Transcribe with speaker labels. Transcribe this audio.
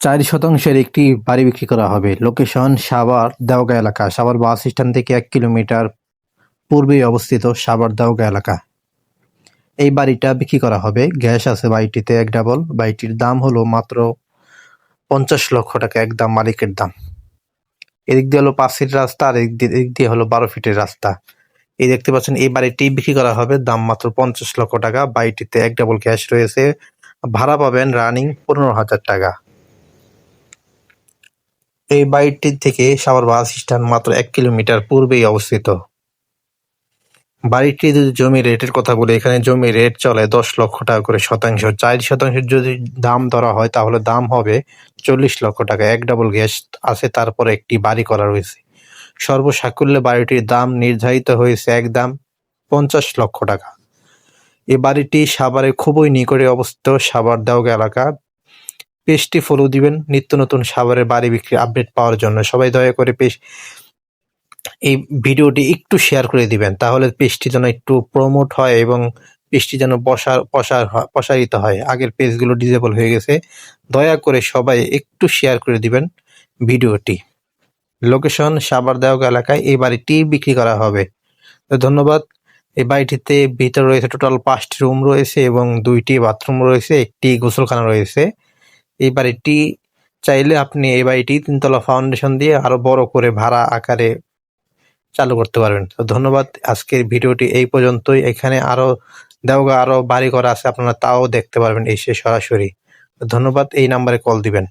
Speaker 1: 4 শতাংশের একটি বাড়ি বিক্রি করা হবে। লোকেশন সাভার দেওগাঁ এলাকা। সাভার বাস স্ট্যান্ড থেকে 1 কিলোমিটার পূর্বেই অবস্থিত সাভার দেওগাঁ এলাকা। এই বাড়িটা বিক্রি করা হবে। গ্যাস আছে বাড়িটিতে 1 ডাবল। বাড়িটির দাম হলো মাত্র 50 লক্ষ টাকা, একদম মালিকের দাম। এদিক দিয়ে হলো 5 ফিট রাস্তা, আর এদিক দিয়ে হলো 12 ফিটের রাস্তা। এই দেখতে পাচ্ছেন, এই বাড়িটি বিক্রি করা হবে, দাম মাত্র 50 লক্ষ টাকা। বাড়িটিতে 1 ডাবল গ্যাস রয়েছে। ভাড়া পাবেন রানিং 15,000 টাকা। এই বাড়িটি থেকে সাভার বাস স্ট্যান্ড মাত্র 1 কিলোমিটার পূর্বেই অবস্থিত। বাড়িটি যদি জমি রেটের কথা বলি, এখানে জমি রেট চলে 10 লক্ষ টাকা করে শতাংশ। 4 শতাংশের যদি দাম ধরা হয় তাহলে দাম হবে 40 লক্ষ টাকা। 1 ডাবল গ্যাস আছে, তারপরে একটি বাড়ি করা রয়েছে। সর্বসাকুল্যে বাড়িটির দাম নির্ধারিত হয়েছে একদম 50 লক্ষ টাকা। এই বাড়িটি সাভারের খুবই নিকটে অবস্থিত, সাভার দেওগাঁ এলাকা। পেজটি ফলো দিবেন নিত্য নতুন সাভারের বাড়ি বিক্রি আপডেট পাওয়ার জন্য। সবাই দয়া করে এই ভিডিওটি একটু শেয়ার করে দিবেন, তাহলে পেজটি যেন একটু প্রমোট হয় এবং পেজটি যেন প্রসারিত হয়। আগের পেজগুলো ডিসেবল হয়ে গেছে। দয়া করে সবাই একটু শেয়ার করে দিবেন ভিডিওটি। লোকেশন সাভার দেওগাঁ এলাকায় এই বাড়িটি বিক্রি করা হবে। তো ধন্যবাদ। এই বাড়িটিতে ভিতরে রয়েছে টোটাল 5টি রুম রয়েছে এবং 2টি বাথরুম রয়েছে, একটি গোসলখানা রয়েছে। এই বাড়িটি চাইলে আপনি এই বাড়িটি 3তলা ফাউন্ডেশন দিয়ে আরো বড় করে ভাড়া আকারে চালু করতে পারবেন। তো ধন্যবাদ। আজকের ভিডিওটি এই পর্যন্তই। এখানে দেওগাঁ আরো বাড়ি করা আছে, আপনারা তাও দেখতে পারবেন এসে সরাসরি। ধন্যবাদ। এই নাম্বারে কল দিবেন।